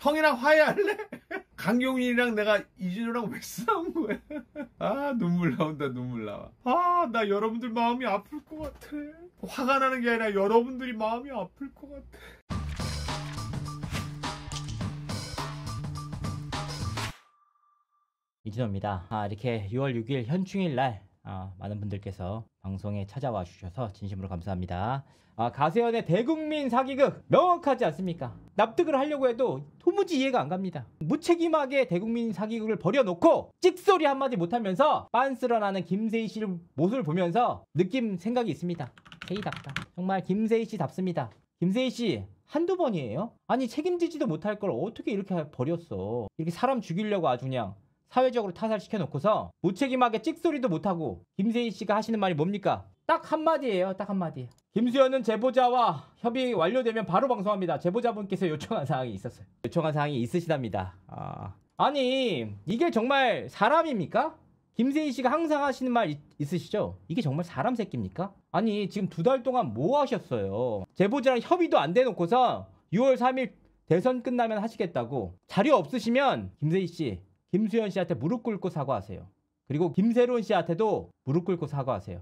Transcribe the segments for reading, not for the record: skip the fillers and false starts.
형이랑 화해할래? 강경민이랑 내가 이준호랑 왜 싸운 거야? 아 눈물 나온다 눈물 나와. 아 나 여러분들 마음이 아플 것 같아. 화가 나는 게 아니라 여러분들이 마음이 아플 것 같아. 이준호입니다. 이렇게 6월 6일 현충일 날 많은 분들께서 방송에 찾아와 주셔서 진심으로 감사합니다. 가세현의 대국민 사기극 명확하지 않습니까? 납득을 하려고 해도 도무지 이해가 안 갑니다. 무책임하게 대국민 사기극을 벌여놓고 찍소리 한마디 못하면서 빤스런하는 김세희 씨 모습을 보면서 느낌 생각이 있습니다. 세희답다. 정말 김세희 씨답습니다. 김세희 씨 한두 번이에요? 아니 책임지지도 못할 걸 어떻게 이렇게 버렸어. 이렇게 사람 죽이려고 아주 그냥 사회적으로 타살시켜놓고서 무책임하게 찍소리도 못하고. 김세희 씨가 하시는 말이 뭡니까? 딱 한마디예요. 딱 한마디. 김수현은 제보자와 협의 완료되면 바로 방송합니다. 제보자분께서 요청한 사항이 있었어요. 요청한 사항이 있으시답니다. 아니 이게 정말 사람입니까? 김세희 씨가 항상 하시는 말 있으시죠? 이게 정말 사람 새끼입니까? 아니 지금 2달 동안 뭐 하셨어요? 제보자랑 협의도 안 돼놓고서 6월 3일 대선 끝나면 하시겠다고. 자료 없으시면 김세희 씨 김수현 씨한테 무릎 꿇고 사과하세요. 그리고 김세론 씨한테도 무릎 꿇고 사과하세요.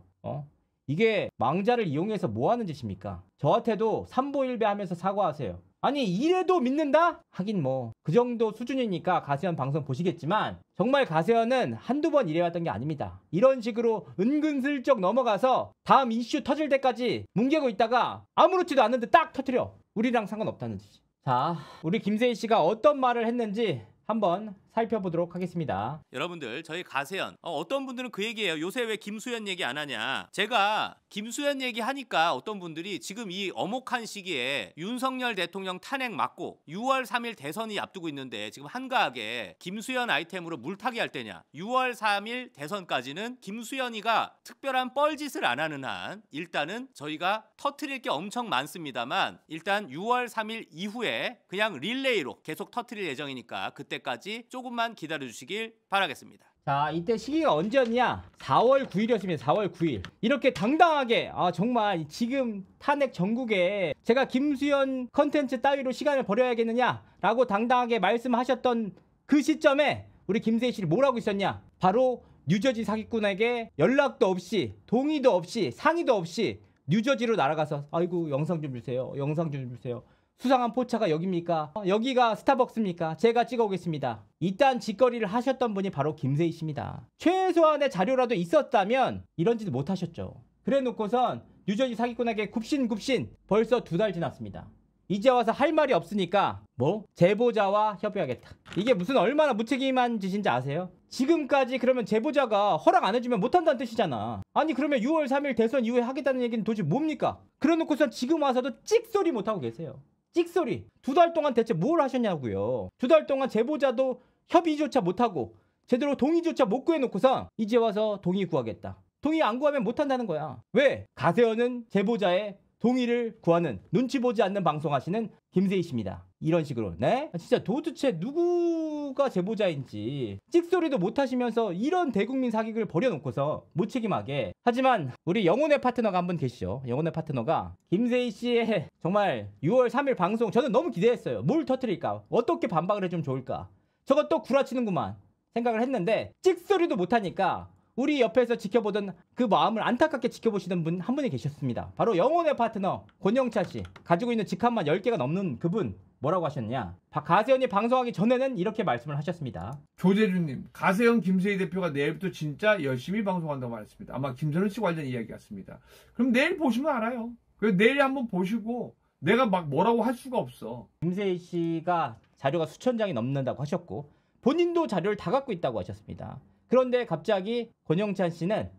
이게 망자를 이용해서 뭐 하는 짓입니까? 저한테도 삼보일배 하면서 사과하세요. 아니 이래도 믿는다? 하긴 뭐 그 정도 수준이니까 가세현 방송 보시겠지만 정말 가세현은 한두 번 이래왔던 게 아닙니다. 이런 식으로 은근슬쩍 넘어가서 다음 이슈 터질 때까지 뭉개고 있다가 아무렇지도 않은데 딱 터뜨려. 우리랑 상관없다는 듯이. 자, 우리 김세희 씨가 어떤 말을 했는지 한번 살펴보도록 하겠습니다. 여러분들 저희 가세현 어떤 분들은 그 얘기예요. 요새 왜 김수현 얘기 안 하냐. 제가 김수현 얘기 하니까 어떤 분들이 지금 이 엄혹한 시기에 윤석열 대통령 탄핵 맞고 6월 3일 대선이 앞두고 있는데 지금 한가하게 김수현 아이템으로 물타기 할 때냐. 6월 3일 대선까지는 김수현이가 특별한 뻘짓을 안 하는 한 일단은 저희가 터트릴 게 엄청 많습니다만 일단 6월 3일 이후에 그냥 릴레이로 계속 터트릴 예정이니까 그때까지 조금만 기다려주시길 바라겠습니다. 자, 이때 시기가 언제였냐? 4월 9일이었습니다. 4월 9일. 이렇게 당당하게 정말 지금 탄핵 전국에 제가 김수현 컨텐츠 따위로 시간을 버려야겠느냐 라고 당당하게 말씀하셨던 그 시점에 우리 김세희 씨를 뭐라고 있었냐? 바로 뉴저지 사기꾼에게 연락도 없이 동의도 없이 상의도 없이 뉴저지로 날아가서 아이고 영상 좀 주세요. 영상 좀 주세요. 수상한 포차가 여기입니까? 여기가 스타벅스입니까? 제가 찍어오겠습니다. 이딴 짓거리를 하셨던 분이 바로 김세희 씨입니다. 최소한의 자료라도 있었다면 이런 짓을 못하셨죠. 그래 놓고선 뉴저지 사기꾼에게 굽신굽신 벌써 2달 지났습니다. 이제 와서 할 말이 없으니까 뭐? 제보자와 협의하겠다. 이게 무슨 얼마나 무책임한 짓인지 아세요? 지금까지 그러면 제보자가 허락 안 해주면 못한다는 뜻이잖아. 아니 그러면 6월 3일 대선 이후에 하겠다는 얘기는 도대체 뭡니까? 그래 놓고선 지금 와서도 찍소리 못하고 계세요. 찍소리. 2달 동안 대체 뭘 하셨냐고요. 2달 동안 제보자도 협의조차 못하고 제대로 동의조차 못 구해놓고서 이제 와서 동의 구하겠다. 동의 안 구하면 못한다는 거야. 왜? 가세현은 제보자의 동의를 구하는 눈치 보지 않는 방송하시는 김세희 씨입니다. 이런 식으로. 네? 진짜 도대체 누구가 제보자인지 찍소리도 못하시면서 이런 대국민 사기극을 벌여놓고서 무책임하게. 하지만 우리 영혼의 파트너가 한 분 계시죠. 영혼의 파트너가 김세희 씨의 정말 6월 3일 방송 저는 너무 기대했어요. 뭘 터뜨릴까? 어떻게 반박을 해주면 좋을까? 저거 또 구라치는구만 생각을 했는데 찍소리도 못하니까 우리 옆에서 지켜보던 그 마음을 안타깝게 지켜보시던 분 한 분이 계셨습니다. 바로 영혼의 파트너 권영찬 씨. 가지고 있는 직함만 10개가 넘는 그분 뭐라고 하셨냐. 가세현이 방송하기 전에는 이렇게 말씀을 하셨습니다. 조재준님, 가세현 김세희 대표가 내일부터 진짜 열심히 방송한다고 말했습니다. 아마 김선우 씨 관련 이야기 같습니다. 그럼 내일 보시면 알아요. 그래서 내일 한번 보시고 내가 막 뭐라고 할 수가 없어. 김세희 씨가 자료가 수천 장이 넘는다고 하셨고 본인도 자료를 다 갖고 있다고 하셨습니다. 그런데 갑자기 권영찬 씨는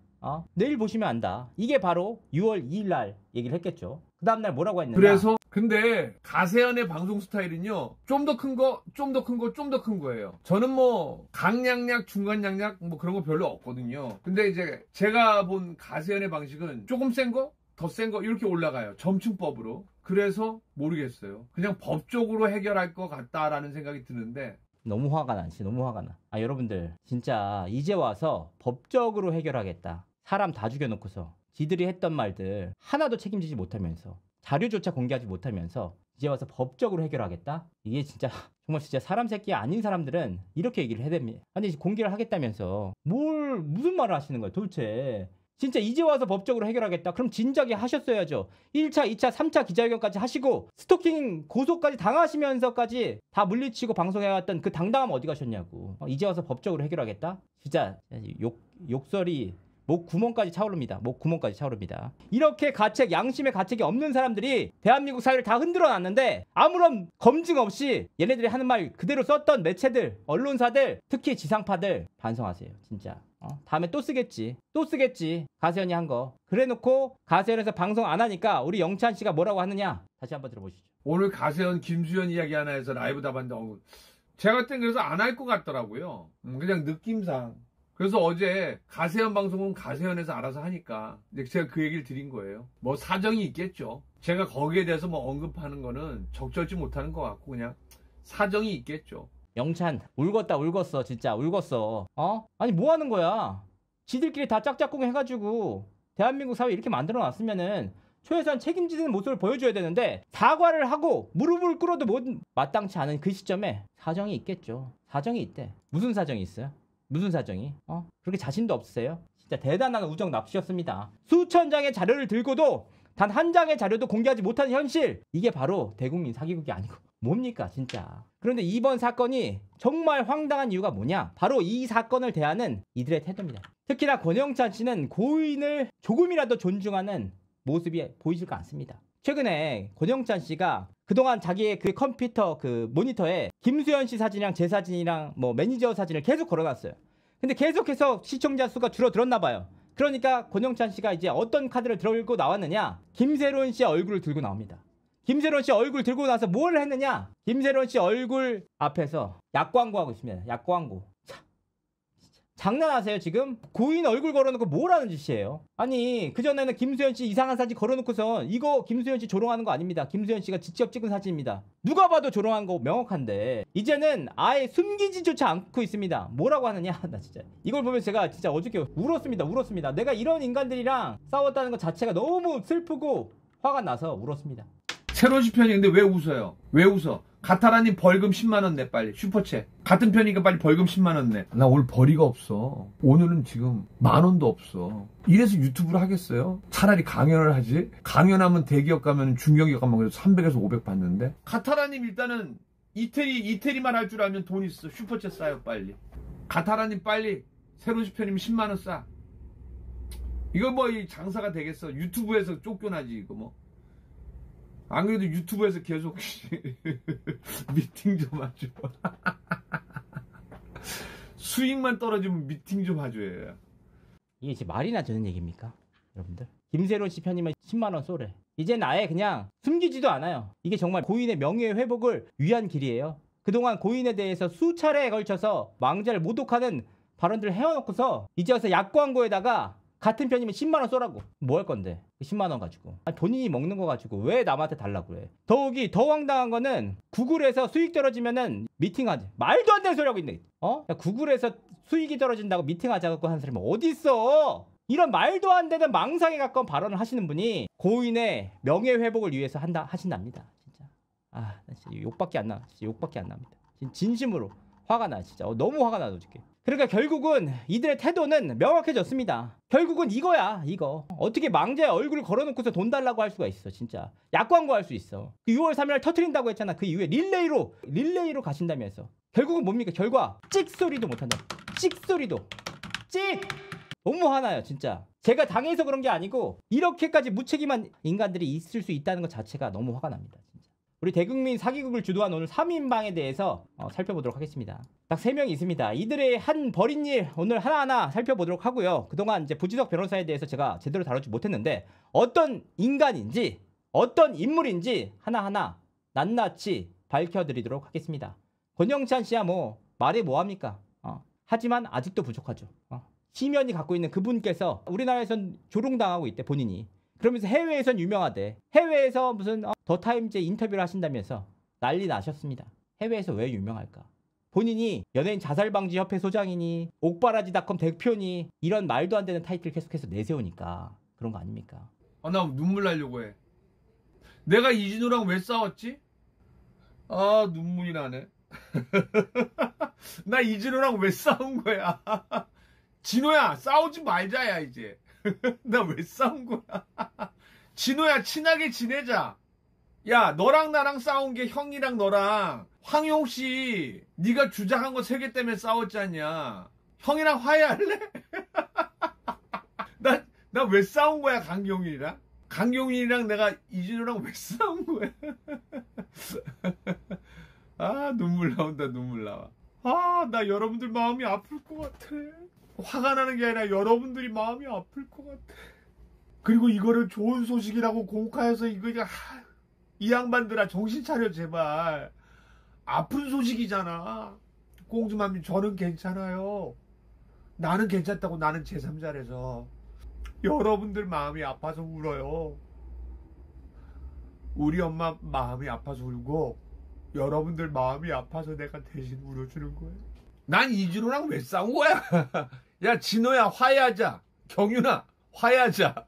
내일 보시면 안다. 이게 바로 6월 2일 날 얘기를 했겠죠. 그 다음날 뭐라고 했느냐. 그래서 근데 가세현의 방송 스타일은요. 좀 더 큰 거, 좀 더 큰 거, 좀 더 큰 거예요. 저는 뭐 강약약, 중간약약 뭐 그런 거 별로 없거든요. 근데 이제 제가 본 가세현의 방식은 조금 센 거, 더 센 거 이렇게 올라가요. 점층법으로. 그래서 모르겠어요. 그냥 법적으로 해결할 것 같다라는 생각이 드는데 너무 화가 나. 진짜 너무 화가 나. 여러분들 진짜 이제 와서 법적으로 해결하겠다. 사람 다 죽여놓고서 지들이 했던 말들 하나도 책임지지 못하면서 자료조차 공개하지 못하면서 이제 와서 법적으로 해결하겠다? 이게 진짜 정말 진짜 사람 새끼 아닌 사람들은 이렇게 얘기를 해야 됩니다. 아니 공개를 하겠다면서 무슨 말을 하시는 거예요 도대체. 진짜 이제 와서 법적으로 해결하겠다. 그럼 진작에 하셨어야죠. 1차, 2차, 3차 기자회견까지 하시고 스토킹 고소까지 당하시면서까지 다 물리치고 방송해왔던 그 당당함 어디 가셨냐고. 이제 와서 법적으로 해결하겠다? 진짜 욕설이 목 구멍까지 차오릅니다. 목 구멍까지 차오릅니다. 이렇게 가책, 양심의 가책이 없는 사람들이 대한민국 사회를 다 흔들어 놨는데 아무런 검증 없이 얘네들이 하는 말 그대로 썼던 매체들, 언론사들, 특히 지상파들 반성하세요. 진짜. 다음에 또 쓰겠지. 가세현이 한 거. 그래놓고 가세현에서 방송 안 하니까 우리 영찬 씨가 뭐라고 하느냐. 다시 한번 들어보시죠. 오늘 가세현, 김수현 이야기 하나 해서 라이브 답았는데 제가 땐 그래서 안 할 것 같더라고요. 그냥 느낌상. 그래서 어제 가세현 방송은 가세현에서 알아서 하니까 제가 그 얘기를 드린 거예요. 뭐 사정이 있겠죠. 제가 거기에 대해서 뭐 언급하는 거는 적절치 못하는 것 같고 그냥 사정이 있겠죠. 영찬 울겄어 진짜 울겄어. 아니 뭐 하는 거야. 지들끼리 다 짝짝꿍 해가지고 대한민국 사회 이렇게 만들어 놨으면은 최소한 책임지는 모습을 보여줘야 되는데 사과를 하고 무릎을 꿇어도 마땅치 않은 그 시점에 사정이 있겠죠. 사정이 있대. 무슨 사정이 있어요? 무슨 사정이? 그렇게 자신도 없으세요? 진짜 대단한 우정 납치였습니다. 수천 장의 자료를 들고도 단 한 장의 자료도 공개하지 못하는 현실. 이게 바로 대국민 사기극이 아니고 뭡니까 진짜. 그런데 이번 사건이 정말 황당한 이유가 뭐냐? 바로 이 사건을 대하는 이들의 태도입니다. 특히나 권영찬 씨는 고인을 조금이라도 존중하는 모습이 보이지가 않습니다. 최근에 권영찬 씨가 그동안 자기의 그 컴퓨터 그 모니터에 김수현 씨 사진이랑 제 사진이랑 뭐 매니저 사진을 계속 걸어놨어요. 근데 계속해서 시청자 수가 줄어들었나 봐요. 그러니까 권영찬 씨가 이제 어떤 카드를 들고 나왔느냐? 김세론 씨 얼굴을 들고 나옵니다. 김세론 씨 얼굴 들고 나서 뭘 했느냐? 김세론 씨 얼굴 앞에서 약 광고하고 있습니다. 약 광고. 장난하세요 지금? 고인 얼굴 걸어놓고 뭘 하는 짓이에요? 아니 그전에는 김수현 씨 이상한 사진 걸어놓고선 이거 김수현 씨 조롱하는 거 아닙니다. 김수현 씨가 직접 찍은 사진입니다. 누가 봐도 조롱한 거 명확한데 이제는 아예 숨기지조차 않고 있습니다. 뭐라고 하느냐? 나 진짜 이걸 보면 제가 진짜 어저께 울었습니다. 내가 이런 인간들이랑 싸웠다는 것 자체가 너무 슬프고 화가 나서 울었습니다. 새로운 편인데 왜 웃어요? 왜 웃어? 가타라님 벌금 10만원 내 빨리 슈퍼챗. 같은 편이니까 빨리 벌금 10만원 내. 나 오늘 벌이가 없어. 오늘은 지금 10,000원도 없어. 이래서 유튜브를 하겠어요? 차라리 강연을 하지. 강연하면 대기업 가면 중견기업 가면 그래도 300에서 500 받는데. 가타라님 일단은 이태리만 할 줄 알면 돈 있어. 슈퍼챗 싸요 빨리. 가타라님 빨리 새로운 편이면 10만원 싸. 이거 뭐 이 장사가 되겠어. 유튜브에서 쫓겨나지 이거 뭐. 안 그래도 유튜브에서 계속 미팅 좀 하죠. 수익만 떨어지면 미팅 좀 하줘요. 이게 지금 말이나 되는 얘기입니까? 여러분들? 김세론 씨 편이면 10만원 쏘래. 이젠 아예 그냥 숨기지도 않아요. 이게 정말 고인의 명예 회복을 위한 길이에요. 그동안 고인에 대해서 수차례에 걸쳐서 왕자를 모독하는 발언들을 해놓고서 이제 와서 약 광고에다가 같은 편이면 10만원 쏘라고. 뭐 할 건데 10만원 가지고. 아니, 본인이 먹는 거 가지고 왜 남한테 달라고 그래. 더욱이 더 황당한 거는 구글에서 수익 떨어지면은 미팅하지. 말도 안 되는 소리 하고 있네. 야, 구글에서 수익이 떨어진다고 미팅하자고 하는 사람이 어딨어. 이런 말도 안 되는 망상에 가까운 발언을 하시는 분이 고인의 명예회복을 위해서 하신답니다. 진짜. 나 진짜 욕밖에 안 나. 진짜 욕밖에 안 납니다. 진심으로 화가 나. 진짜 너무 화가 나도 어저께. 그러니까 결국은 이들의 태도는 명확해졌습니다. 결국은 이거야 이거. 어떻게 망자의 얼굴을 걸어놓고서 돈 달라고 할 수가 있어. 진짜 약광고 할 수 있어. 6월 3일 터트린다고 했잖아. 그 이후에 릴레이로 가신다면서. 결국은 뭡니까? 결과 찍소리도 못한다. 찍소리도 찍. 너무 화나요 진짜. 제가 당해서 그런 게 아니고 이렇게까지 무책임한 인간들이 있을 수 있다는 것 자체가 너무 화가 납니다. 진짜. 우리 대국민 사기극을 주도한 오늘 3인방에 대해서 살펴보도록 하겠습니다. 딱 3명이 있습니다. 이들의 한 벌인 일 오늘 하나하나 살펴보도록 하고요. 그동안 이제 부지석 변호사에 대해서 제가 제대로 다루지 못했는데 어떤 인간인지 어떤 인물인지 하나하나 낱낱이 밝혀드리도록 하겠습니다. 권영찬 씨야 뭐 말해 뭐합니까? 하지만 아직도 부족하죠. 시면이 갖고 있는 그분께서 우리나라에선 조롱당하고 있대 본인이. 그러면서 해외에선 유명하대. 해외에서 무슨 더 타임즈 인터뷰를 하신다면서 난리 나셨습니다. 해외에서 왜 유명할까? 본인이 연예인 자살방지협회 소장이니 옥바라지닷컴 대표니 이런 말도 안 되는 타이틀 계속해서 내세우니까 그런 거 아닙니까? 나 눈물 나려고 해. 내가 이진우랑 왜 싸웠지? 눈물이 나네. 나 이진호랑 왜 싸운 거야? 진호야, 싸우지 말자야, 이제. 나 왜 싸운 거야? 진호야, 친하게 지내자. 야, 너랑 나랑 싸운 게 형이랑 너랑 황용씨 네가 주장한 거 3개 때문에 싸웠지 않냐? 형이랑 화해할래? 나 왜 싸운 거야, 강경윤이랑? 강경윤이랑 내가 이진호랑 왜 싸운 거야? 아, 눈물 나온다, 눈물 나와. 아, 나 여러분들 마음이 아플 것 같아. 화가 나는 게 아니라 여러분들이 마음이 아플 것 같아. 그리고 이거를 좋은 소식이라고 공카해서 이거 이 양반들아, 정신 차려, 제발. 아픈 소식이잖아. 꽁주맘님, 저는 괜찮아요. 나는 괜찮다고, 나는 제3자라서. 여러분들 마음이 아파서 울어요. 우리 엄마 마음이 아파서 울고, 여러분들 마음이 아파서 내가 대신 울어주는 거예요. 난 이진호랑 왜 싸운 거야? 야, 진호야, 화해하자. 경윤아, 화해하자.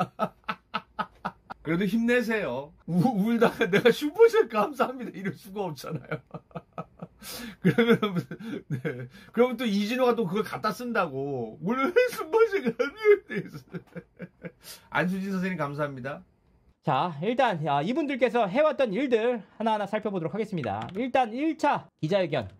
그래도 힘내세요. 울다가 내가 슈퍼챗 감사합니다 이럴 수가 없잖아요. 네. 그러면 또 이진호가 또 그걸 갖다 쓴다고. 오늘 슈퍼챗 감사합니다. 안수진 선생님 감사합니다. 자, 일단 이분들께서 해왔던 일들 하나하나 살펴보도록 하겠습니다. 일단 1차 기자회견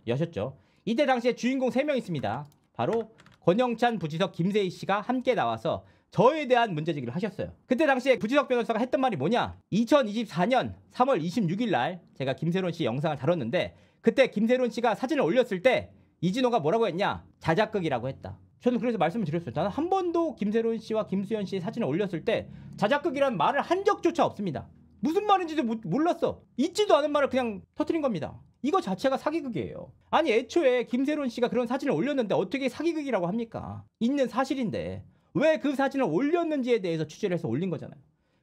여셨죠. 이때 당시에 주인공 3명 있습니다. 바로 권영찬, 부지석, 김세희 씨가 함께 나와서 저에 대한 문제제기를 하셨어요. 그때 당시에 부지석 변호사가 했던 말이 뭐냐? 2024년 3월 26일 날 제가 김세론 씨 영상을 다뤘는데, 그때 김세론 씨가 사진을 올렸을 때 이진호가 뭐라고 했냐? 자작극이라고 했다. 저는 그래서 말씀을 드렸어요. 나는 한 번도 김세론 씨와 김수현 씨의 사진을 올렸을 때 자작극이라는 말을 한 적조차 없습니다. 무슨 말인지도 몰랐어. 있지도 않은 말을 그냥 터뜨린 겁니다. 이거 자체가 사기극이에요. 아니, 애초에 김세론 씨가 그런 사진을 올렸는데 어떻게 사기극이라고 합니까? 있는 사실인데 왜 그 사진을 올렸는지에 대해서 취재를 해서 올린 거잖아요.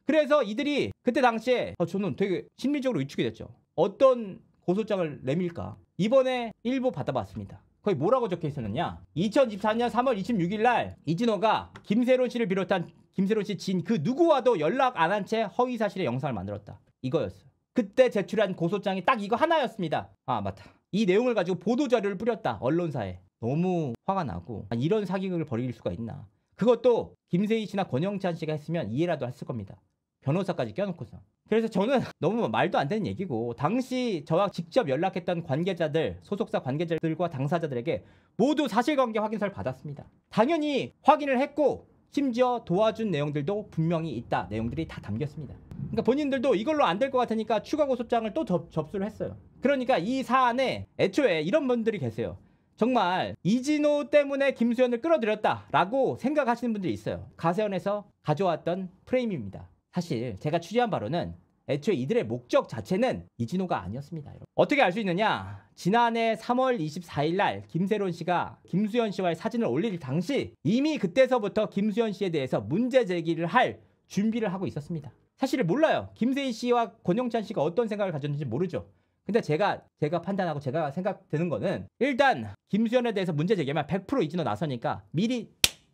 그래서 이들이 그때 당시에 저는 되게 심리적으로 위축이 됐죠. 어떤 고소장을 내밀까? 이번에 일부 받아봤습니다. 거기 뭐라고 적혀 있었느냐? 2024년 3월 26일 날 이진호가 김세론 씨를 비롯한 김세론 씨 지인 그 누구와도 연락 안 한 채 허위사실의 영상을 만들었다. 이거였어요. 그때 제출한 고소장이 딱 이거 하나였습니다. 아, 맞다. 이 내용을 가지고 보도자료를 뿌렸다. 언론사에. 너무 화가 나고, 이런 사기극을 벌일 수가 있나. 그것도 김세희 씨나 권영찬 씨가 했으면 이해라도 했을 겁니다. 변호사까지 껴놓고서. 그래서 저는 너무 말도 안 되는 얘기고, 당시 저와 직접 연락했던 관계자들, 소속사 관계자들과 당사자들에게 모두 사실관계 확인서를 받았습니다. 당연히 확인을 했고 심지어 도와준 내용들도 분명히 있다. 내용들이 다 담겼습니다. 그러니까 본인들도 이걸로 안 될 것 같으니까 추가 고소장을 또 접수를 했어요. 그러니까 이 사안에 애초에 이런 분들이 계세요. 정말 이진호 때문에 김수현을 끌어들였다라고 생각하시는 분들이 있어요. 가세현에서 가져왔던 프레임입니다. 사실 제가 취재한 바로는 애초에 이들의 목적 자체는 이진호가 아니었습니다. 여러분. 어떻게 알 수 있느냐? 지난해 3월 24일 날 김세론 씨가 김수현 씨와의 사진을 올릴 당시 이미 그때서부터 김수현 씨에 대해서 문제 제기를 할 준비를 하고 있었습니다. 사실을 몰라요. 김세희 씨와 권영찬 씨가 어떤 생각을 가졌는지 모르죠. 근데 제가 판단하고 제가 생각드는 거는, 일단 김수현에 대해서 문제 제기하면 100% 이진호 나서니까 미리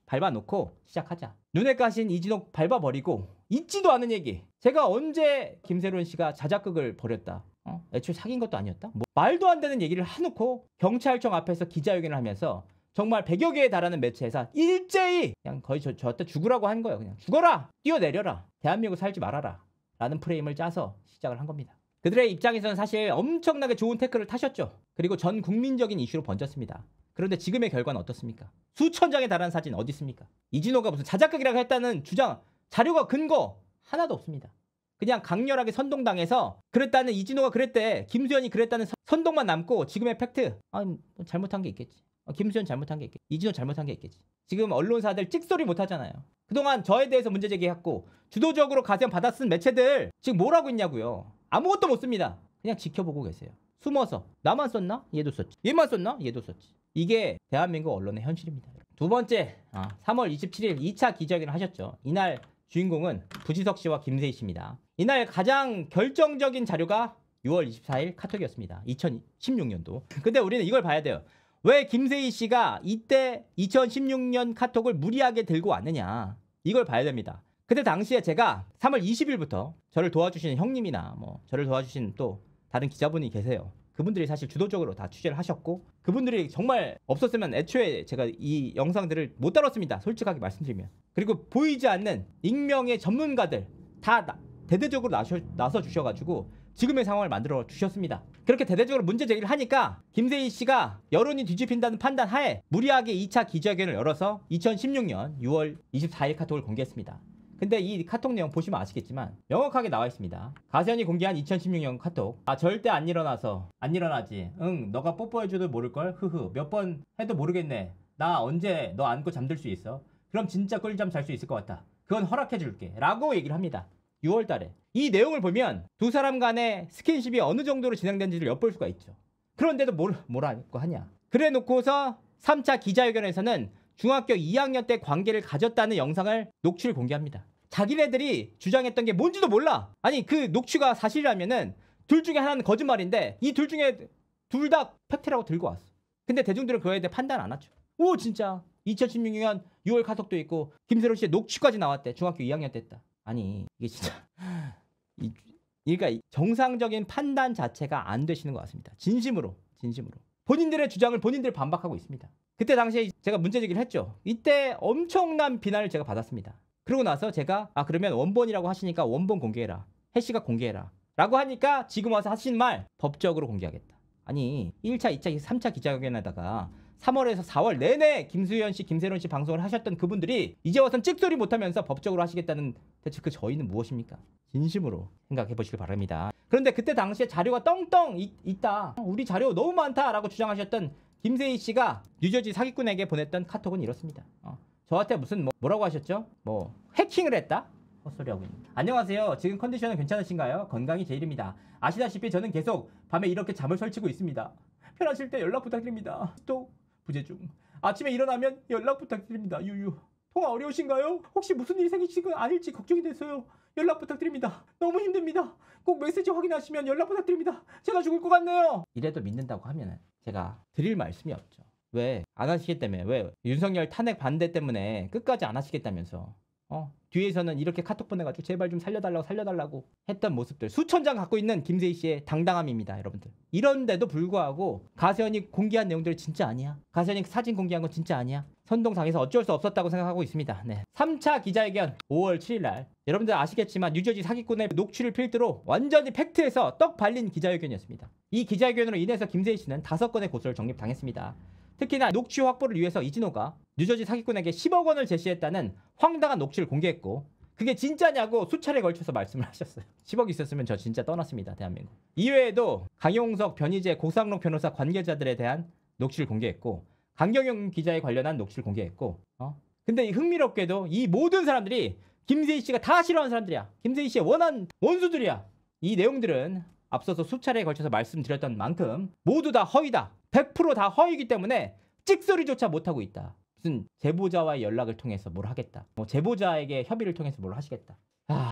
밟아놓고 시작하자. 눈에 까신 이진호 밟아버리고, 있지도 않은 얘기. 제가 언제 김세론 씨가 자작극을 벌였다? 애초에 사귄 것도 아니었다? 말도 안 되는 얘기를 해놓고 경찰청 앞에서 기자회견을 하면서 정말 100여 개에 달하는 매체에서 일제히 그냥 거의 저한테 죽으라고 한 거예요. 그냥 죽어라! 뛰어내려라! 대한민국 살지 말아라! 라는 프레임을 짜서 시작을 한 겁니다. 그들의 입장에서는 사실 엄청나게 좋은 태클을 타셨죠. 그리고 전 국민적인 이슈로 번졌습니다. 그런데 지금의 결과는 어떻습니까? 수천 장에 달하는 사진 어디 있습니까? 이진호가 무슨 자작극이라고 했다는 주장, 자료가 근거 하나도 없습니다. 그냥 강렬하게 선동당해서 그랬다는, 이진호가 그랬대, 김수현이 그랬다는 선동만 남고, 지금의 팩트, 잘못한 게 있겠지. 김수현 잘못한 게 있겠지. 이진호 잘못한 게 있겠지. 지금 언론사들 찍소리 못 하잖아요. 그동안 저에 대해서 문제 제기했고 주도적으로 가세현 받아 쓴 매체들 지금 뭘 하고 있냐고요. 아무것도 못 씁니다. 그냥 지켜보고 계세요. 숨어서. 나만 썼나? 얘도 썼지. 얘만 썼나? 얘도 썼지. 이게 대한민국 언론의 현실입니다. 두 번째, 3월 27일 2차 기자회견을 하셨죠. 이날 주인공은 부지석 씨와 김세희 씨입니다. 이날 가장 결정적인 자료가 6월 24일 카톡이었습니다. 2016년도. 근데 우리는 이걸 봐야 돼요. 왜 김세희 씨가 이때 2016년 카톡을 무리하게 들고 왔느냐. 이걸 봐야 됩니다. 그때 당시에 제가 3월 20일부터 저를 도와주시는 형님이나 저를 도와주시는 또 다른 기자분이 계세요. 그분들이 사실 주도적으로 다 취재를 하셨고 그분들이 정말 없었으면 애초에 제가 이 영상들을 못 다뤘습니다. 솔직하게 말씀드리면. 그리고 보이지 않는 익명의 전문가들 다 대대적으로 나서 주셔가지고 지금의 상황을 만들어 주셨습니다. 그렇게 대대적으로 문제 제기를 하니까 김세희 씨가 여론이 뒤집힌다는 판단 하에 무리하게 2차 기자회견을 열어서 2016년 6월 24일 카톡을 공개했습니다. 근데 이 카톡 내용 보시면 아시겠지만 명확하게 나와 있습니다. 가세현이 공개한 2016년 카톡. 아 절대 안 일어나지. 응 너가 뽀뽀해줘도 모를걸. 흐흐 몇 번 해도 모르겠네. 나 언제 너 안고 잠들 수 있어? 그럼 진짜 꿀잠 잘 수 있을 것 같다. 그건 허락해줄게 라고 얘기를 합니다. 6월 달에. 이 내용을 보면 두 사람 간의 스킨십이 어느 정도로 진행된지를 엿볼 수가 있죠. 그런데도 뭐라고 하냐. 그래 놓고서 3차 기자회견에서는 중학교 2학년 때 관계를 가졌다는 영상을 녹취를 공개합니다. 자기네들이 주장했던 게 뭔지도 몰라. 아니 그 녹취가 사실이라면은 둘 중에 하나는 거짓말인데 이 둘 중에 둘 다 팩트라고 들고 왔어. 근데 대중들은 그거에 대해 판단 안 하죠. 오 진짜 2016년 6월 카톡도 있고 김세론 씨의 녹취까지 나왔대. 중학교 2학년 때 했다. 아니 이게 진짜 그러니까 정상적인 판단 자체가 안 되시는 것 같습니다. 진심으로 본인들의 주장을 본인들 반박하고 있습니다. 그때 당시에 제가 문제 제기를 했죠. 이때 엄청난 비난을 제가 받았습니다. 그러고 나서 제가 그러면 원본이라고 하시니까 원본 공개해라. 해시가 공개해라. 라고 하니까 지금 와서 하신 말 법적으로 공개하겠다. 아니 1차, 2차, 3차 기자회견에다가 3월에서 4월 내내 김수현 씨, 김세론 씨 방송을 하셨던 그분들이 이제 와서는 찍소리 못하면서 법적으로 하시겠다는 대체 그 저희는 무엇입니까? 진심으로 생각해 보시길 바랍니다. 그런데 그때 당시에 자료가 떵떵 있다. 우리 자료 너무 많다라고 주장하셨던 김세희 씨가 뉴저지 사기꾼에게 보냈던 카톡은 이렇습니다. 저한테 무슨 뭐라고 하셨죠? 해킹을 했다? 헛소리하고 있는. 안녕하세요. 지금 컨디션은 괜찮으신가요? 건강이 제일입니다. 아시다시피 저는 계속 밤에 이렇게 잠을 설치고 있습니다. 편하실 때 연락 부탁드립니다. 또 부재중. 아침에 일어나면 연락 부탁드립니다. 유유. 통화 어려우신가요? 혹시 무슨 일이 생기신 건 아닐지 걱정이 돼서요. 연락 부탁드립니다. 너무 힘듭니다. 꼭 메시지 확인하시면 연락 부탁드립니다. 제가 죽을 것 같네요. 이래도 믿는다고 하면 제가 드릴 말씀이 없죠. 왜? 안 하시겠다며. 왜? 윤석열 탄핵 반대 때문에 끝까지 안 하시겠다면서. 뒤에서는 이렇게 카톡 보내가지고 제발 좀 살려달라고 했던 모습들 수천 장 갖고 있는 김세희 씨의 당당함입니다. 여러분들. 이런데도 불구하고 가세현이 공개한 내용들 진짜 아니야. 가세현이 사진 공개한 건 진짜 아니야. 선동당해서 어쩔 수 없었다고 생각하고 있습니다. 네. 3차 기자회견 5월 7일 날 여러분들 아시겠지만 뉴저지 사기꾼의 녹취를 필두로 완전히 팩트에서 떡 발린 기자회견이었습니다. 이 기자회견으로 인해서 김세희 씨는 5건의 고소를 적립당했습니다. 특히나 녹취 확보를 위해서 이진호가 뉴저지 사기꾼에게 10억 원을 제시했다는 황당한 녹취를 공개했고 그게 진짜냐고 수차례 걸쳐서 말씀을 하셨어요. 10억 있었으면 저 진짜 떠났습니다. 대한민국. 이외에도 강용석, 변희재, 고상록 변호사 관계자들에 대한 녹취를 공개했고 강경영 기자에 관련한 녹취를 공개했고 근데 흥미롭게도 이 모든 사람들이 김세희 씨가 다 싫어하는 사람들이야. 김세희 씨의 원한 원수들이야. 이 내용들은 앞서서 수차례에 걸쳐서 말씀드렸던 만큼 모두 다 허위다. 100% 다 허위이기 때문에 찍소리조차 못하고 있다. 무슨 제보자와의 연락을 통해서 뭘 하겠다. 제보자에게 협의를 통해서 뭘 하시겠다.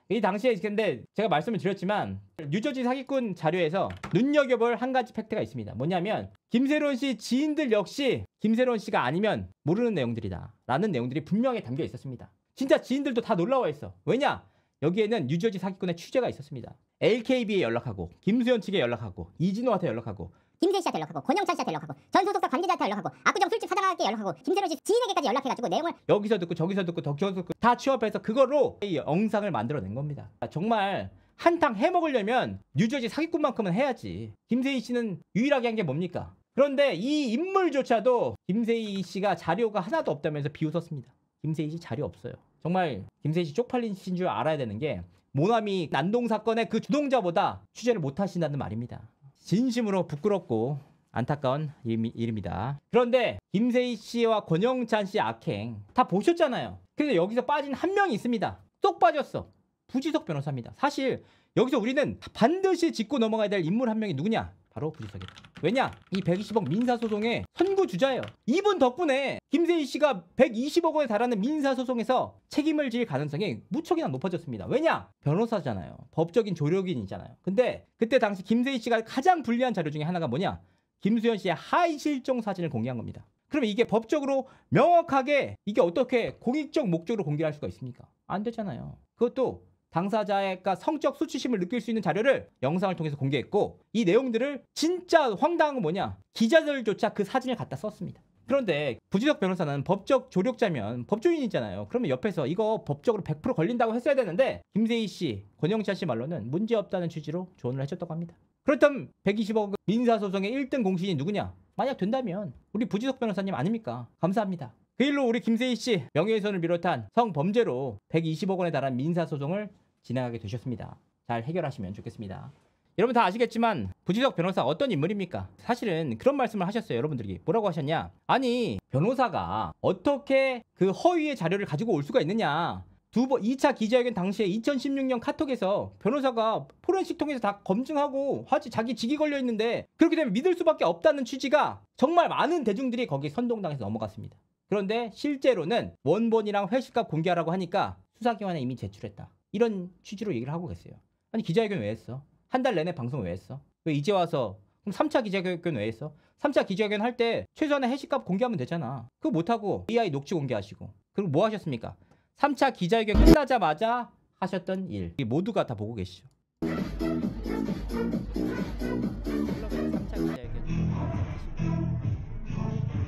이 당시에 근데 제가 말씀을 드렸지만 뉴저지 사기꾼 자료에서 눈여겨볼 한 가지 팩트가 있습니다. 뭐냐면 김세론 씨 지인들 역시 김세론 씨가 아니면 모르는 내용들이다 라는 내용들이 분명히 담겨 있었습니다. 진짜 지인들도 다 놀라워 했어. 왜냐? 여기에는 뉴저지 사기꾼의 취재가 있었습니다. LKB에 연락하고 김수현 측에 연락하고 이진호한테 연락하고 김세희 씨한테 연락하고 권영찬 씨한테 연락하고 전 소속사 관계자한테 연락하고 압구정 술집 사장한테 연락하고 김세론 씨 지인에게까지 연락해가지고 내용을 여기서 듣고 저기서 듣고 저기서 듣고 다 취합해서 그거로 이 영상을 만들어낸 겁니다. 정말 한탕 해먹으려면 뉴저지 사기꾼만큼은 해야지. 김세희 씨는 유일하게 한 게 뭡니까? 그런데 이 인물조차도 김세희 씨가 자료가 하나도 없다면서 비웃었습니다. 김세희 씨 자료 없어요. 정말 김세희 씨 쪽팔린 신 줄 알아야 되는 게 모나미 난동 사건의 그 주동자보다 취재를 못 하신다는 말입니다. 진심으로 부끄럽고 안타까운 일입니다. 그런데 김세희 씨와 권영찬 씨 악행 다 보셨잖아요. 그래서 여기서 빠진 한 명이 있습니다. 쏙 빠졌어. 부지석 변호사입니다. 사실 여기서 우리는 반드시 짚고 넘어가야 될 인물 한 명이 누구냐? 바로 부지석이다. 왜냐? 이 120억 민사소송의 선구주자예요. 이분 덕분에 김세희 씨가 120억 원에 달하는 민사소송에서 책임을 질 가능성이 무척이나 높아졌습니다. 왜냐? 변호사잖아요. 법적인 조력인이잖아요. 근데 그때 당시 김세희 씨가 가장 불리한 자료 중에 하나가 뭐냐? 김수현 씨의 하이 실종 사진을 공개한 겁니다. 그러면 이게 법적으로 명확하게 이게 어떻게 공익적 목적으로 공개할 수가 있습니까? 안 되잖아요. 그것도 당사자가 성적 수치심을 느낄 수 있는 자료를 영상을 통해서 공개했고 이 내용들을 진짜 황당한 건 뭐냐? 기자들조차 그 사진을 갖다 썼습니다. 그런데 부지석 변호사는 법적 조력자면 법조인이잖아요. 그러면 옆에서 이거 법적으로 100% 걸린다고 했어야 되는데 김세희 씨, 권영찬 씨 말로는 문제없다는 취지로 조언을 해줬다고 합니다. 그렇다면 120억 민사소송의 1등 공신이 누구냐? 만약 된다면 우리 부지석 변호사님 아닙니까? 감사합니다. 그 일로 우리 김세희 씨 명예훼손을 비롯한 성범죄로 120억 원에 달한 민사소송을 진행하게 되셨습니다. 잘 해결하시면 좋겠습니다. 여러분 다 아시겠지만 부지석 변호사 어떤 인물입니까? 사실은 그런 말씀을 하셨어요. 여러분들이 뭐라고 하셨냐? 아니 변호사가 어떻게 그 허위의 자료를 가지고 올 수가 있느냐? 2차 기자회견 당시에 2016년 카톡에서 변호사가 포렌식 통해서 다 검증하고 자기 직이 걸려 있는데 그렇게 되면 믿을 수밖에 없다는 취지가 정말 많은 대중들이 거기에 선동당해서 넘어갔습니다. 그런데 실제로는 원본이랑 회식값 공개하라고 하니까 수사기관에 이미 제출했다. 이런 취지로 얘기를 하고 계세요. 아니 기자회견 왜 했어? 한 달 내내 방송 왜 했어? 왜 이제 와서 그럼 3차 기자회견 왜 했어? 3차 기자회견 할 때 최소한의 회식값 공개하면 되잖아. 그거 못하고 AI 녹취 공개하시고 그리고 뭐 하셨습니까? 3차 기자회견 끝나자마자 하셨던 일 모두가 다 보고 계시죠. 3차 기자회견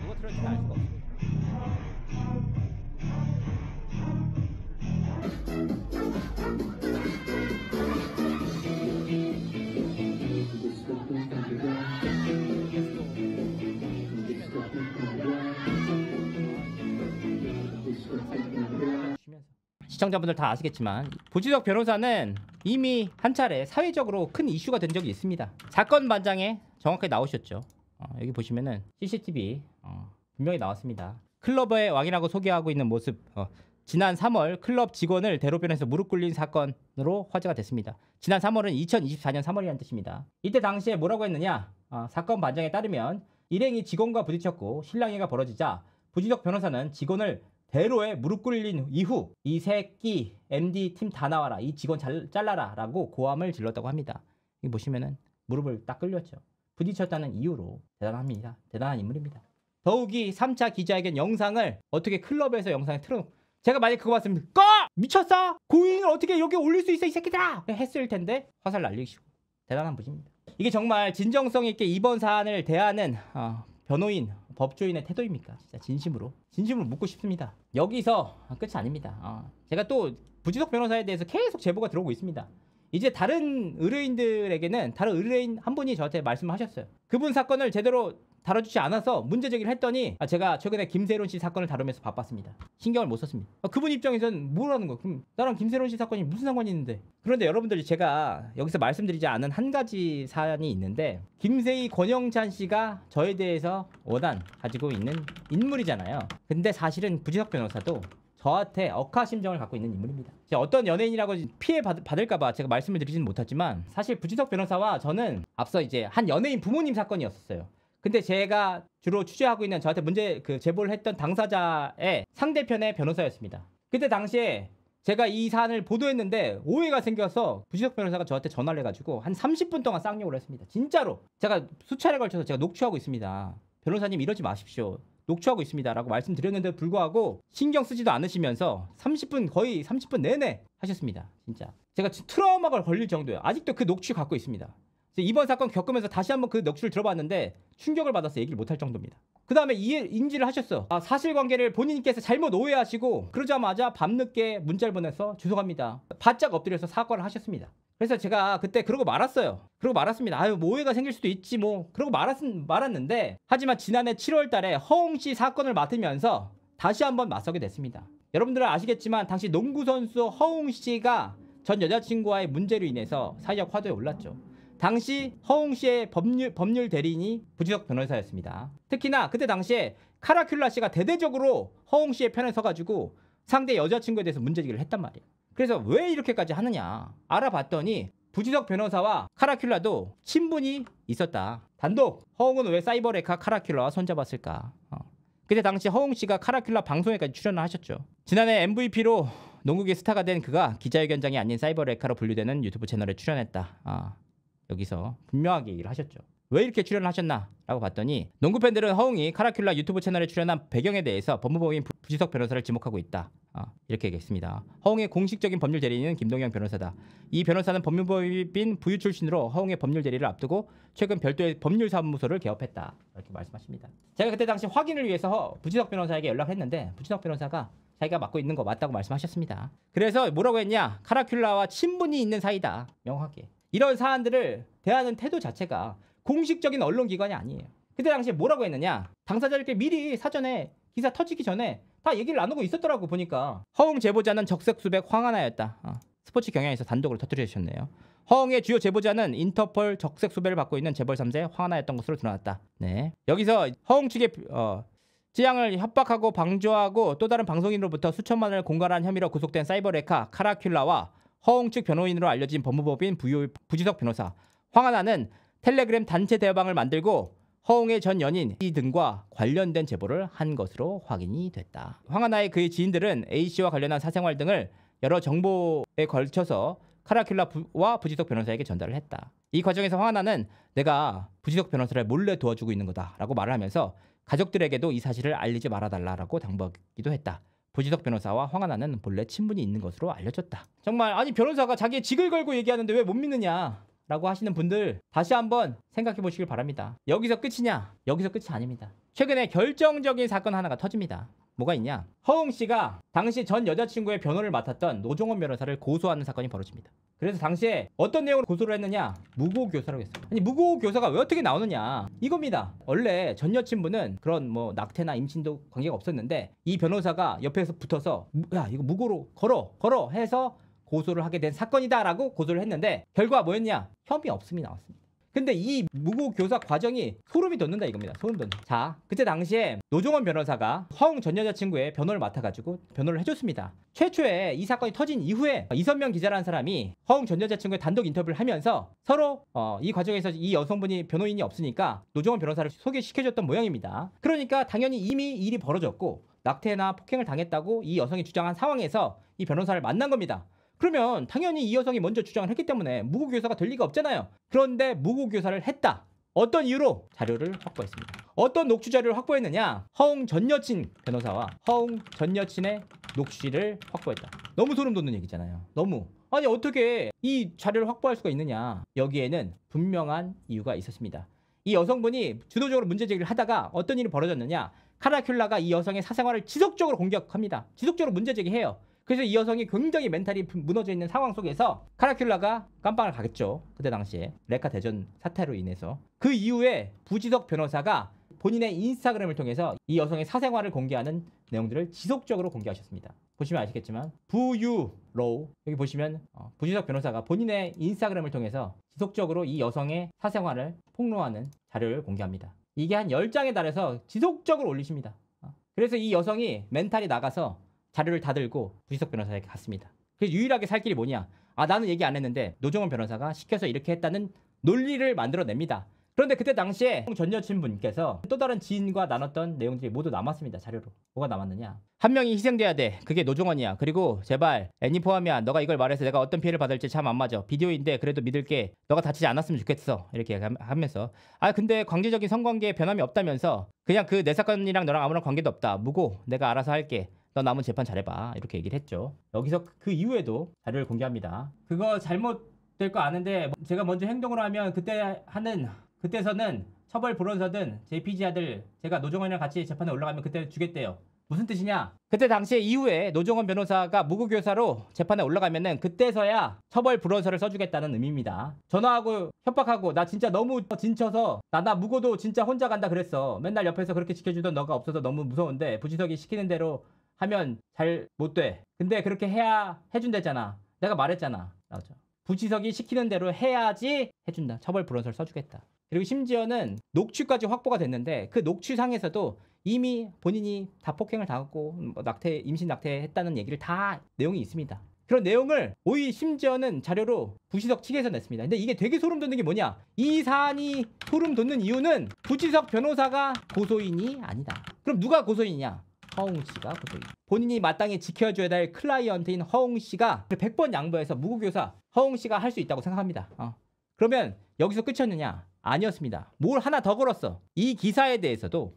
누가 들었는지 알 수가 없습니다. 시청자분들 다 아시겠지만 부지석 변호사는 이미 한 차례 사회적으로 큰 이슈가 된 적이 있습니다. 사건 반장에 정확하게 나오셨죠. 여기 보시면은 CCTV 분명히 나왔습니다. 클럽의 왕이라고 소개하고 있는 모습 지난 3월 클럽 직원을 대로변에서 무릎 꿇린 사건으로 화제가 됐습니다. 지난 3월은 2024년 3월이라는 뜻입니다. 이때 당시에 뭐라고 했느냐? 사건 반장에 따르면 일행이 직원과 부딪혔고 실랑이가 벌어지자 부지석 변호사는 직원을 대로에 무릎 꿇린 이후 이 새끼 MD 팀 다 나와라, 이 직원 잘라라 라고 고함을 질렀다고 합니다. 여기 보시면은 무릎을 딱 끌렸죠. 부딪혔다는 이유로 대단합니다. 대단한 인물입니다. 더욱이 3차 기자회견 영상을 어떻게 클럽에서 영상에 틀어놓고 제가 만약에 그거 봤으면 꺼! 미쳤어? 고인을 어떻게 여기 올릴 수 있어 이 새끼들아! 했을 텐데 화살 날리시고 대단한 분입니다. 이게 정말 진정성 있게 이번 사안을 대하는 변호인, 법조인의 태도입니까? 진짜 진심으로 묻고 싶습니다. 여기서 끝이 아닙니다. 제가 또 부지석 변호사에 대해서 계속 제보가 들어오고 있습니다. 이제 다른 의뢰인들에게는 다른 의뢰인 한 분이 저한테 말씀하셨어요. 그분 사건을 제대로 다뤄주지 않아서 문제 제기를 했더니 제가 최근에 김세론 씨 사건을 다루면서 바빴습니다. 신경을 못 썼습니다. 그분 입장에서는 뭐라는 거야? 그럼 나랑 김세론 씨 사건이 무슨 상관이 있는데? 그런데 여러분들이 제가 여기서 말씀드리지 않은 한 가지 사안이 있는데 김세희, 권영찬 씨가 저에 대해서 원한 가지고 있는 인물이잖아요. 근데 사실은 부지석 변호사도 저한테 억하심정을 갖고 있는 인물입니다. 어떤 연예인이라고 피해 받을까봐 제가 말씀을 드리지는 못하지만 사실 부지석 변호사와 저는 앞서 이제 한 연예인 부모님 사건이었어요. 근데 제가 주로 취재하고 있는 저한테 제보를 했던 당사자의 상대편의 변호사였습니다. 그때 당시에 제가 이 사안을 보도했는데 오해가 생겨서 부지석 변호사가 저한테 전화를 해가지고 한 30분 동안 쌍욕을 했습니다. 진짜로 제가 수차례 걸쳐서 제가 녹취하고 있습니다. 변호사님 이러지 마십시오. 녹취하고 있습니다 라고 말씀드렸는데도 불구하고 신경 쓰지도 않으시면서 30분 거의 30분 내내 하셨습니다. 진짜 제가 트라우마가 걸릴 정도예요. 아직도 그 녹취 갖고 있습니다. 이번 사건 겪으면서 다시 한번 그 녹취를 들어봤는데 충격을 받아서 얘기를 못할 정도입니다. 그 다음에 인지를 하셨어. 사실관계를 본인께서 잘못 오해하시고 그러자마자 밤늦게 문자를 보내서 죄송합니다 바짝 엎드려서 사과를 하셨습니다. 그래서 제가 그때 그러고 말았어요. 그러고 말았습니다. 뭐 오해가 생길 수도 있지 뭐 그러고 말았는데 하지만 지난해 7월 달에 허웅씨 사건을 맡으면서 다시 한번 맞서게 됐습니다. 여러분들은 아시겠지만 당시 농구선수 허웅씨가 전 여자친구와의 문제로 인해서 사회적 화두에 올랐죠. 당시 허웅씨의 법률 대리인이 부지석 변호사였습니다. 특히나 그때 당시에 카라큘라 씨가 대대적으로 허웅씨의 편에 서가지고 상대 여자친구에 대해서 문제제기를 했단 말이에요. 그래서 왜 이렇게까지 하느냐 알아봤더니 부지석 변호사와 카라큘라도 친분이 있었다. 단독 허웅은 왜 사이버레카 카라큘라와 손잡았을까? 그때 당시 허웅씨가 카라큘라 방송에까지 출연을 하셨죠. 지난해 MVP로 농구계 스타가 된 그가 기자회견장이 아닌 사이버레카로 분류되는 유튜브 채널에 출연했다. 여기서 분명하게 얘기를 하셨죠. 왜 이렇게 출연을 하셨나? 라고 봤더니 농구 팬들은 허웅이 카라큘라 유튜브 채널에 출연한 배경에 대해서 법무법인 부지석 변호사를 지목하고 있다. 이렇게 얘기했습니다. 허웅의 공식적인 법률 대리인은 김동영 변호사다. 이 변호사는 법무법인 부유 출신으로 허웅의 법률 대리를 앞두고 최근 별도의 법률사무소를 개업했다. 이렇게 말씀하십니다. 제가 그때 당시 확인을 위해서 부지석 변호사에게 연락했는데 부지석 변호사가 자기가 맡고 있는 거 맞다고 말씀하셨습니다. 그래서 뭐라고 했냐? 카라큘라와 친분이 있는 사이다. 명확하게. 이런 사안들을 대하는 태도 자체가 공식적인 언론기관이 아니에요. 그때 당시에 뭐라고 했느냐? 당사자들끼리 미리 사전에 기사 터지기 전에 다 얘기를 나누고 있었더라고. 보니까 허웅 제보자는 적색수백 황하나였다. 스포츠 경향에서 단독으로 터뜨려 주셨네요. 허웅의 주요 제보자는 인터폴 적색수배를 받고 있는 재벌 3세 황하나였던 것으로 드러났다. 네. 여기서 허웅 측의 지향을 협박하고 방조하고 또 다른 방송인으로부터 수천만 원을 공갈한 혐의로 구속된 사이버레카 카라큘라와 허웅 측 변호인으로 알려진 법무법인 부지석 변호사 황하나는 텔레그램 단체 대화방을 만들고 허웅의 전 연인 이 등과 관련된 제보를 한 것으로 확인이 됐다. 황하나의 그의 지인들은 A씨와 관련한 사생활 등을 여러 정보에 걸쳐서 카라큘라와 부지석 변호사에게 전달을 했다. 이 과정에서 황하나는 내가 부지석 변호사를 몰래 도와주고 있는 거다라고 말을 하면서 가족들에게도 이 사실을 알리지 말아달라고 당부하기도 했다. 부지석 변호사와 황하나는 본래 친분이 있는 것으로 알려졌다. 정말 아니 변호사가 자기의 직을 걸고 얘기하는데 왜 못 믿느냐 라고 하시는 분들 다시 한번 생각해 보시길 바랍니다. 여기서 끝이냐? 여기서 끝이 아닙니다. 최근에 결정적인 사건 하나가 터집니다. 뭐가 있냐? 허웅 씨가 당시 전 여자친구의 변호를 맡았던 노종원 변호사를 고소하는 사건이 벌어집니다. 그래서 당시에 어떤 내용으로 고소를 했느냐? 무고교사라고 했어요. 아니 무고교사가 왜 어떻게 나오느냐? 이겁니다. 원래 전 여친분은 그런 뭐 낙태나 임신도 관계가 없었는데 이 변호사가 옆에서 붙어서 야 이거 무고로 걸어 해서 고소를 하게 된 사건이다라고 고소를 했는데 결과 뭐였냐? 혐의 없음이 나왔습니다. 근데 이 무고교사 과정이 소름이 돋는다 이겁니다. 소름 돋는. 자, 그때 당시에 노종원 변호사가 허웅 전 여자친구의 변호를 맡아가지고 변호를 해줬습니다. 최초에 이 사건이 터진 이후에 이선명 기자라는 사람이 허웅 전 여자친구의 단독 인터뷰를 하면서 서로 이 과정에서 이 여성분이 변호인이 없으니까 노종원 변호사를 소개시켜줬던 모양입니다. 그러니까 당연히 이미 일이 벌어졌고 낙태나 폭행을 당했다고 이 여성이 주장한 상황에서 이 변호사를 만난 겁니다. 그러면 당연히 이 여성이 먼저 주장을 했기 때문에 무고교사가 될 리가 없잖아요. 그런데 무고교사를 했다. 어떤 이유로? 자료를 확보했습니다. 어떤 녹취 자료를 확보했느냐? 허웅 전 여친 변호사와 허웅 전 여친의 녹취를 확보했다. 너무 소름 돋는 얘기잖아요. 너무. 아니 어떻게 이 자료를 확보할 수가 있느냐? 여기에는 분명한 이유가 있었습니다. 이 여성분이 주도적으로 문제 제기를 하다가 어떤 일이 벌어졌느냐? 카라큘라가 이 여성의 사생활을 지속적으로 공격합니다. 지속적으로 문제 제기해요. 그래서 이 여성이 굉장히 멘탈이 무너져 있는 상황 속에서 카라큘라가 깜빵을 가겠죠. 그때 당시에 레카 대전 사태로 인해서. 그 이후에 부지석 변호사가 본인의 인스타그램을 통해서 이 여성의 사생활을 공개하는 내용들을 지속적으로 공개하셨습니다. 보시면 아시겠지만 부유로우 여기 보시면 부지석 변호사가 본인의 인스타그램을 통해서 지속적으로 이 여성의 사생활을 폭로하는 자료를 공개합니다. 이게 한 10장에 달해서 지속적으로 올리십니다. 그래서 이 여성이 멘탈이 나가서 자료를 다 들고 부지석 변호사에게 갔습니다. 그래서 유일하게 살 길이 뭐냐? 나는 얘기 안 했는데 노종원 변호사가 시켜서 이렇게 했다는 논리를 만들어냅니다. 그런데 그때 당시에 전 여친분께서 또 다른 지인과 나눴던 내용들이 모두 남았습니다. 자료로. 뭐가 남았느냐? 한 명이 희생돼야 돼. 그게 노종원이야. 그리고 제발 애니 포함이야. 너가 이걸 말해서 내가 어떤 피해를 받을지 참 안 맞아. 비디오인데 그래도 믿을게. 너가 다치지 않았으면 좋겠어. 이렇게 하면서 근데 관계적인 성관계에 변함이 없다면서 그냥 그 내 사건이랑 너랑 아무런 관계도 없다. 무고 내가 알아서 할게. 너 남은 재판 잘해봐. 이렇게 얘기를 했죠. 여기서 그 이후에도 자료를 공개합니다. 그거 잘못될 거 아는데 제가 먼저 행동을 하면 그때서는 처벌 불원서든 JPG 아들 제가 노종원이랑 같이 재판에 올라가면 그때 주겠대요. 무슨 뜻이냐? 그때 당시에 이후에 노종원 변호사가 무고교사로 재판에 올라가면은 그때서야 처벌 불원서를 써주겠다는 의미입니다. 전화하고 협박하고 나 진짜 너무 지쳐서 나 무고도 진짜 혼자 간다 그랬어. 맨날 옆에서 그렇게 지켜주던 너가 없어서 너무 무서운데 부지석이 시키는 대로 하면 잘 못 돼. 근데 그렇게 해야 해준댔잖아. 내가 말했잖아. 나오죠. 부지석이 시키는 대로 해야지 해준다. 처벌 불원서를 써주겠다. 그리고 심지어는 녹취까지 확보가 됐는데 그 녹취상에서도 이미 본인이 다 폭행을 당했고 임신 낙태했다는 얘기를 다 내용이 있습니다. 그런 내용을 오히 심지어는 자료로 부지석 측에서 냈습니다. 근데 이게 되게 소름 돋는 게 뭐냐? 이 사안이 소름 돋는 이유는 부지석 변호사가 고소인이 아니다. 그럼 누가 고소인이냐? 허웅 씨가 고소인. 본인이 마땅히 지켜줘야 될 클라이언트인 허웅 씨가 100번 양보해서 무고교사 허웅 씨가 할 수 있다고 생각합니다. 그러면 여기서 끝이었느냐? 아니었습니다. 뭘 하나 더 걸었어. 이 기사에 대해서도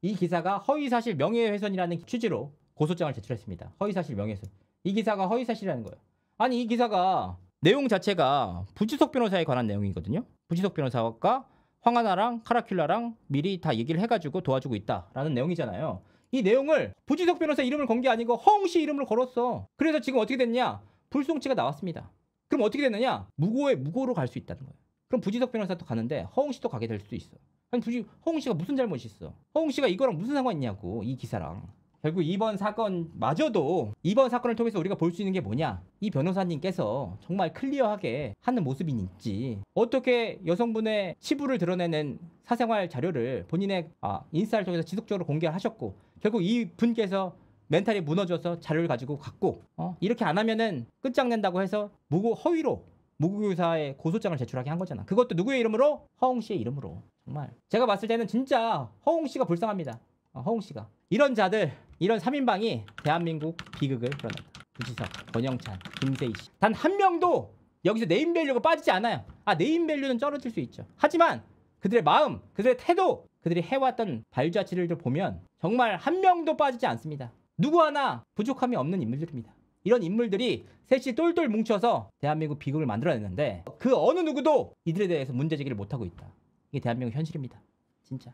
이 기사가 허위사실 명예훼손이라는 취지로 고소장을 제출했습니다. 허위사실 명예훼손. 이 기사가 허위사실이라는 거예요. 아니 이 기사가 내용 자체가 부지석 변호사에 관한 내용이거든요. 부지석 변호사가 황하나랑 카라큘라랑 미리 다 얘기를 해가지고 도와주고 있다라는 내용이잖아요. 이 내용을 부지석 변호사 이름을 건 게 아니고 허웅씨 이름을 걸었어. 그래서 지금 어떻게 됐냐? 불송치가 나왔습니다. 그럼 어떻게 됐느냐? 무고에 무고로 갈 수 있다는 거예요. 그럼 부지석 변호사도 가는데 허웅씨도 가게 될 수도 있어. 아니 허웅씨가 무슨 잘못이 있어? 허웅씨가 이거랑 무슨 상관 있냐고, 이 기사랑. 결국 이번 사건마저도 이번 사건을 통해서 우리가 볼 수 있는 게 뭐냐? 이 변호사님께서 정말 클리어하게 하는 모습인지, 어떻게 여성분의 치부를 드러내는 사생활 자료를 본인의 인스타를 통해서 지속적으로 공개하셨고, 결국 이 분께서 멘탈이 무너져서 자료를 가지고 갔고, 이렇게 안 하면은 끝장낸다고 해서 허위로 무고교사의 고소장을 제출하게 한 거잖아. 그것도 누구의 이름으로? 허웅 씨의 이름으로. 정말 제가 봤을 때는 진짜 허웅 씨가 불쌍합니다. 허웅 씨가. 이런 자들, 이런 3인방이 대한민국 비극을 불어낸다. 부지석, 권영찬, 김세희 씨. 단 한 명도 여기서 네임밸류가 빠지지 않아요. 네임밸류는 떨어질 수 있죠. 하지만 그들의 마음, 그들의 태도, 그들이 해왔던 발자취를 보면 정말 한 명도 빠지지 않습니다. 누구 하나 부족함이 없는 인물들입니다. 이런 인물들이 셋이 똘똘 뭉쳐서 대한민국 비극을 만들어냈는데 그 어느 누구도 이들에 대해서 문제제기를 못하고 있다. 이게 대한민국 현실입니다. 진짜.